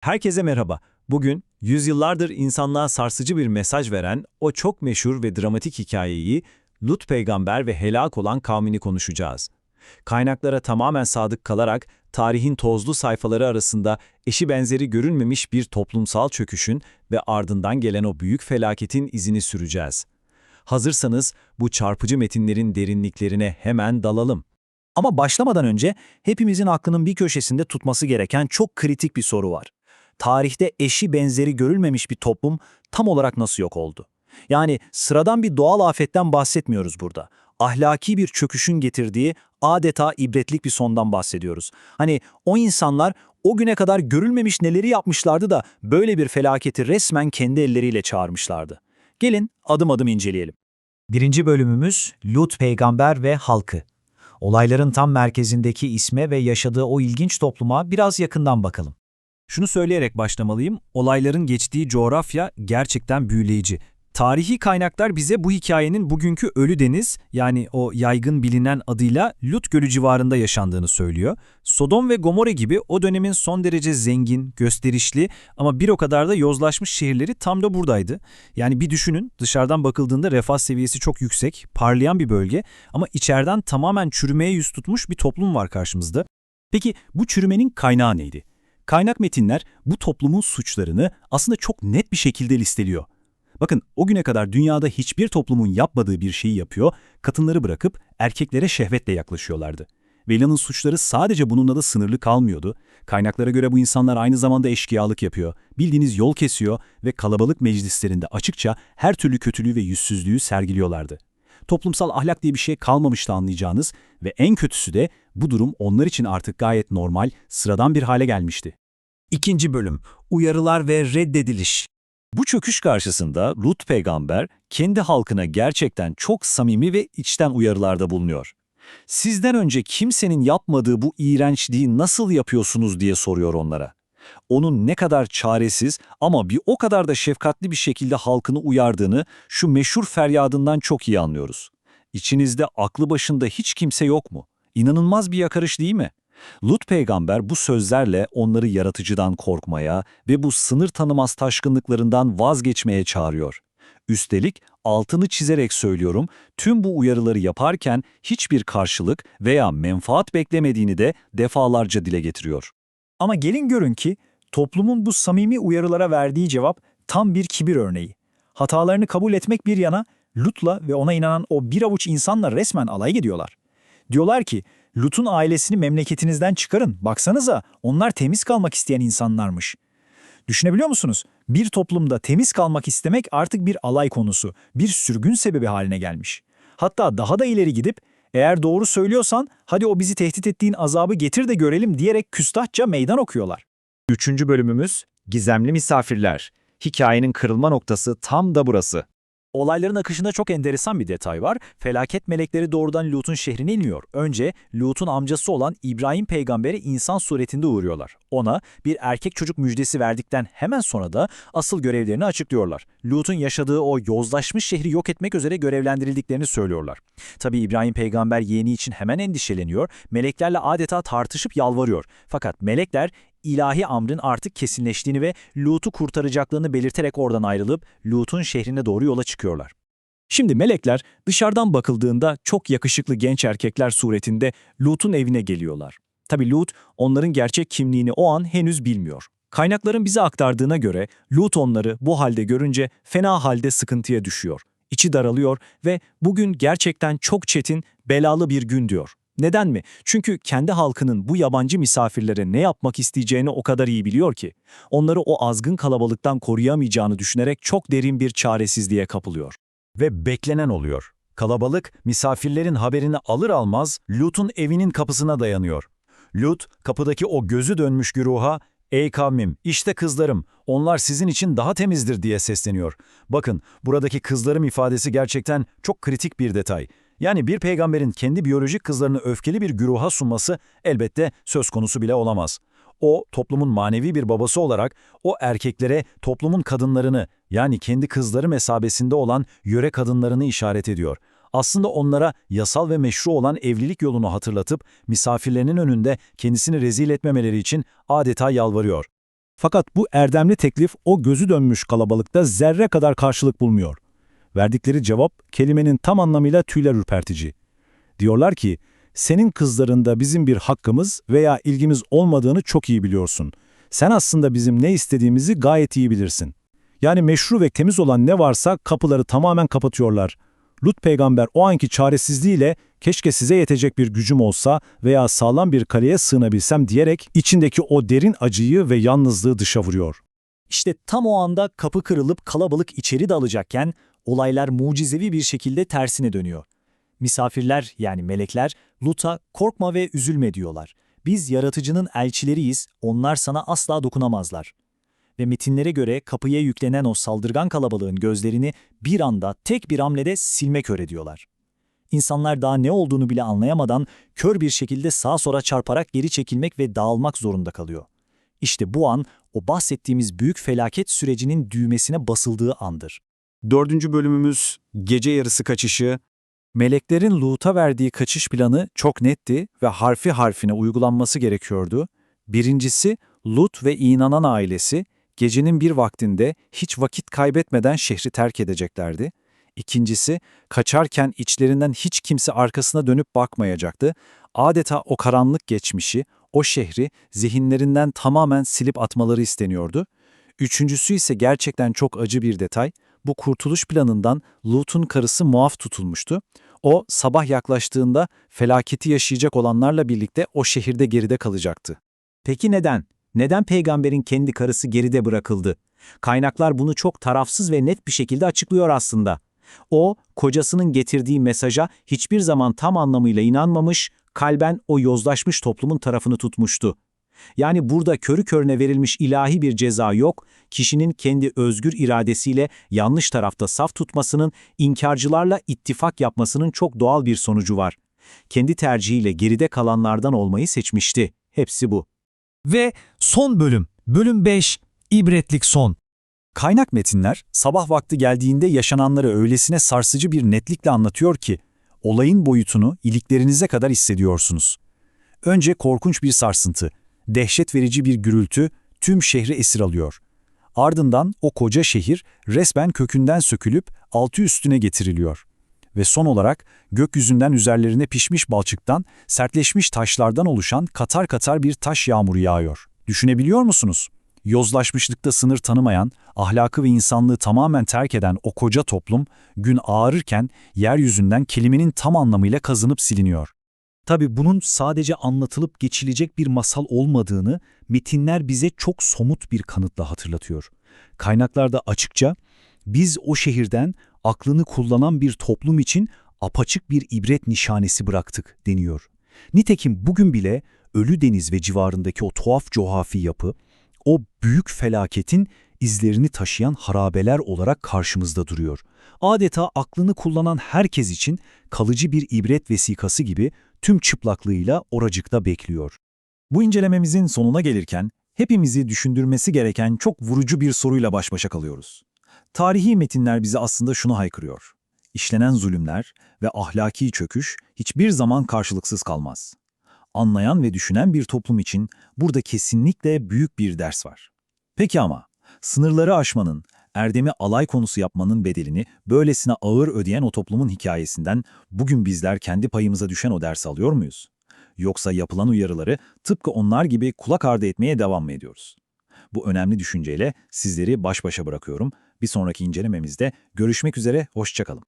Herkese merhaba. Bugün yüzyıllardır insanlığa sarsıcı bir mesaj veren o çok meşhur ve dramatik hikayeyi Lut peygamber ve helak olan kavmini konuşacağız. Kaynaklara tamamen sadık kalarak tarihin tozlu sayfaları arasında eşi benzeri görülmemiş bir toplumsal çöküşün ve ardından gelen o büyük felaketin izini süreceğiz. Hazırsanız bu çarpıcı metinlerin derinliklerine hemen dalalım. Ama başlamadan önce hepimizin aklının bir köşesinde tutması gereken çok kritik bir soru var. Tarihte eşi benzeri görülmemiş bir toplum tam olarak nasıl yok oldu? Yani sıradan bir doğal afetten bahsetmiyoruz burada. Ahlaki bir çöküşün getirdiği adeta ibretlik bir sondan bahsediyoruz. Hani o insanlar o güne kadar görülmemiş neleri yapmışlardı da böyle bir felaketi resmen kendi elleriyle çağırmışlardı. Gelin adım adım inceleyelim. Birinci bölümümüz Lut peygamber ve halkı. Olayların tam merkezindeki isme ve yaşadığı o ilginç topluma biraz yakından bakalım. Şunu söyleyerek başlamalıyım, olayların geçtiği coğrafya gerçekten büyüleyici. Tarihi kaynaklar bize bu hikayenin bugünkü Ölü Deniz, yani o yaygın bilinen adıyla Lut Gölü civarında yaşandığını söylüyor. Sodom ve Gomorre gibi o dönemin son derece zengin, gösterişli ama bir o kadar da yozlaşmış şehirleri tam da buradaydı. Yani bir düşünün, dışarıdan bakıldığında refah seviyesi çok yüksek, parlayan bir bölge ama içeriden tamamen çürümeye yüz tutmuş bir toplum var karşımızda. Peki bu çürümenin kaynağı neydi? Kaynak metinler bu toplumun suçlarını aslında çok net bir şekilde listeliyor. Bakın o güne kadar dünyada hiçbir toplumun yapmadığı bir şeyi yapıyor, kadınları bırakıp erkeklere şehvetle yaklaşıyorlardı. Vela'nın suçları sadece bununla da sınırlı kalmıyordu. Kaynaklara göre bu insanlar aynı zamanda eşkıyalık yapıyor, bildiğiniz yol kesiyor ve kalabalık meclislerinde açıkça her türlü kötülüğü ve yüzsüzlüğü sergiliyorlardı. Toplumsal ahlak diye bir şey kalmamıştı anlayacağınız ve en kötüsü de bu durum onlar için artık gayet normal, sıradan bir hale gelmişti. İkinci bölüm, uyarılar ve reddediliş. Bu çöküş karşısında Lut peygamber kendi halkına gerçekten çok samimi ve içten uyarılarda bulunuyor. Sizden önce kimsenin yapmadığı bu iğrençliği nasıl yapıyorsunuz diye soruyor onlara. Onun ne kadar çaresiz ama bir o kadar da şefkatli bir şekilde halkını uyardığını şu meşhur feryadından çok iyi anlıyoruz. İçinizde aklı başında hiç kimse yok mu? İnanılmaz bir yakarış değil mi? Lut peygamber bu sözlerle onları yaratıcıdan korkmaya ve bu sınır tanımaz taşkınlıklarından vazgeçmeye çağırıyor. Üstelik altını çizerek söylüyorum, tüm bu uyarıları yaparken hiçbir karşılık veya menfaat beklemediğini de defalarca dile getiriyor. Ama gelin görün ki toplumun bu samimi uyarılara verdiği cevap tam bir kibir örneği. Hatalarını kabul etmek bir yana Lut'la ve ona inanan o bir avuç insanla resmen alay ediyorlar. Diyorlar ki Lut'un ailesini memleketinizden çıkarın, baksanıza onlar temiz kalmak isteyen insanlarmış. Düşünebiliyor musunuz? Bir toplumda temiz kalmak istemek artık bir alay konusu, bir sürgün sebebi haline gelmiş. Hatta daha da ileri gidip eğer doğru söylüyorsan hadi o bizi tehdit ettiğin azabı getir de görelim diyerek küstahça meydan okuyorlar. Üçüncü bölümümüz Gizemli Misafirler. Hikayenin kırılma noktası tam da burası. Olayların akışında çok enteresan bir detay var. Felaket melekleri doğrudan Lut'un şehrine iniyor. Önce Lut'un amcası olan İbrahim peygambere insan suretinde uğruyorlar. Ona bir erkek çocuk müjdesi verdikten hemen sonra da asıl görevlerini açıklıyorlar. Lut'un yaşadığı o yozlaşmış şehri yok etmek üzere görevlendirildiklerini söylüyorlar. Tabii İbrahim peygamber yeğeni için hemen endişeleniyor. Meleklerle adeta tartışıp yalvarıyor. Fakat melekler ilahi amrın artık kesinleştiğini ve Lut'u kurtaracaklarını belirterek oradan ayrılıp Lut'un şehrine doğru yola çıkıyorlar. Şimdi melekler dışarıdan bakıldığında çok yakışıklı genç erkekler suretinde Lut'un evine geliyorlar. Tabii Lut onların gerçek kimliğini o an henüz bilmiyor. Kaynakların bize aktardığına göre Lut onları bu halde görünce fena halde sıkıntıya düşüyor. İçi daralıyor ve bugün gerçekten çok çetin, belalı bir gün diyor. Neden mi? Çünkü kendi halkının bu yabancı misafirlere ne yapmak isteyeceğini o kadar iyi biliyor ki. Onları o azgın kalabalıktan koruyamayacağını düşünerek çok derin bir çaresizliğe kapılıyor. Ve beklenen oluyor. Kalabalık, misafirlerin haberini alır almaz Lut'un evinin kapısına dayanıyor. Lut, kapıdaki o gözü dönmüş güruha, "Ey kavmim, işte kızlarım, onlar sizin için daha temizdir." diye sesleniyor. Bakın, buradaki kızlarım ifadesi gerçekten çok kritik bir detay. Yani bir peygamberin kendi biyolojik kızlarını öfkeli bir güruha sunması elbette söz konusu bile olamaz. O, toplumun manevi bir babası olarak o erkeklere toplumun kadınlarını, yani kendi kızları mesabesinde olan yöre kadınlarını işaret ediyor. Aslında onlara yasal ve meşru olan evlilik yolunu hatırlatıp misafirlerinin önünde kendisini rezil etmemeleri için adeta yalvarıyor. Fakat bu erdemli teklif o gözü dönmüş kalabalıkta zerre kadar karşılık bulmuyor. Verdikleri cevap kelimenin tam anlamıyla tüyler ürpertici. Diyorlar ki, senin kızlarında bizim bir hakkımız veya ilgimiz olmadığını çok iyi biliyorsun. Sen aslında bizim ne istediğimizi gayet iyi bilirsin. Yani meşru ve temiz olan ne varsa kapıları tamamen kapatıyorlar. Lut peygamber o anki çaresizliğiyle keşke size yetecek bir gücüm olsa veya sağlam bir kaleye sığınabilsem diyerek içindeki o derin acıyı ve yalnızlığı dışa vuruyor. İşte tam o anda kapı kırılıp kalabalık içeri dalacakken olaylar mucizevi bir şekilde tersine dönüyor. Misafirler yani melekler Lut'a korkma ve üzülme diyorlar. Biz yaratıcının elçileriyiz, onlar sana asla dokunamazlar. Ve metinlere göre kapıya yüklenen o saldırgan kalabalığın gözlerini bir anda tek bir hamlede silmek öğretiyorlar. İnsanlar daha ne olduğunu bile anlayamadan kör bir şekilde sağa sola çarparak geri çekilmek ve dağılmak zorunda kalıyor. İşte bu an o bahsettiğimiz büyük felaket sürecinin düğmesine basıldığı andır. 4. bölümümüz gece yarısı kaçışı. Meleklerin Lut'a verdiği kaçış planı çok netti ve harfi harfine uygulanması gerekiyordu. Birincisi, Lut ve inanan ailesi gecenin bir vaktinde hiç vakit kaybetmeden şehri terk edeceklerdi. İkincisi, kaçarken içlerinden hiç kimse arkasına dönüp bakmayacaktı. Adeta o karanlık geçmişi, o şehri zihinlerinden tamamen silip atmaları isteniyordu. Üçüncüsü ise gerçekten çok acı bir detay. Bu kurtuluş planından Lut'un karısı muaf tutulmuştu. O sabah yaklaştığında felaketi yaşayacak olanlarla birlikte o şehirde geride kalacaktı. Peki neden? Neden peygamberin kendi karısı geride bırakıldı? Kaynaklar bunu çok tarafsız ve net bir şekilde açıklıyor aslında. O, kocasının getirdiği mesaja hiçbir zaman tam anlamıyla inanmamış, kalben o yozlaşmış toplumun tarafını tutmuştu. Yani burada körü körüne verilmiş ilahi bir ceza yok, kişinin kendi özgür iradesiyle yanlış tarafta saf tutmasının, inkarcılarla ittifak yapmasının çok doğal bir sonucu var. Kendi tercihiyle geride kalanlardan olmayı seçmişti. Hepsi bu. Ve son bölüm, bölüm 5, ibretlik son. Kaynak metinler sabah vakti geldiğinde yaşananları öylesine sarsıcı bir netlikle anlatıyor ki olayın boyutunu iliklerinize kadar hissediyorsunuz. Önce korkunç bir sarsıntı, dehşet verici bir gürültü tüm şehri esir alıyor. Ardından o koca şehir resmen kökünden sökülüp altı üstüne getiriliyor. Ve son olarak gökyüzünden üzerlerine pişmiş balçıktan, sertleşmiş taşlardan oluşan katar katar bir taş yağmuru yağıyor. Düşünebiliyor musunuz? Yozlaşmışlıkta sınır tanımayan, ahlakı ve insanlığı tamamen terk eden o koca toplum, gün ağarırken yeryüzünden kelimenin tam anlamıyla kazınıp siliniyor. Tabii bunun sadece anlatılıp geçilecek bir masal olmadığını metinler bize çok somut bir kanıtla hatırlatıyor. Kaynaklarda açıkça, biz o şehirden aklını kullanan bir toplum için apaçık bir ibret nişanesi bıraktık deniyor. Nitekim bugün bile Ölüdeniz ve civarındaki o tuhaf coğrafi yapı, o büyük felaketin izlerini taşıyan harabeler olarak karşımızda duruyor. Adeta aklını kullanan herkes için kalıcı bir ibret vesikası gibi tüm çıplaklığıyla oracıkta bekliyor. Bu incelememizin sonuna gelirken hepimizi düşündürmesi gereken çok vurucu bir soruyla baş başa kalıyoruz. Tarihi metinler bize aslında şunu haykırıyor: İşlenen zulümler ve ahlaki çöküş hiçbir zaman karşılıksız kalmaz. Anlayan ve düşünen bir toplum için burada kesinlikle büyük bir ders var. Peki ama sınırları aşmanın, erdemi alay konusu yapmanın bedelini böylesine ağır ödeyen o toplumun hikayesinden bugün bizler kendi payımıza düşen o dersi alıyor muyuz? Yoksa yapılan uyarıları tıpkı onlar gibi kulak ardı etmeye devam mı ediyoruz? Bu önemli düşünceyle sizleri baş başa bırakıyorum. Bir sonraki incelememizde görüşmek üzere, hoşça kalın.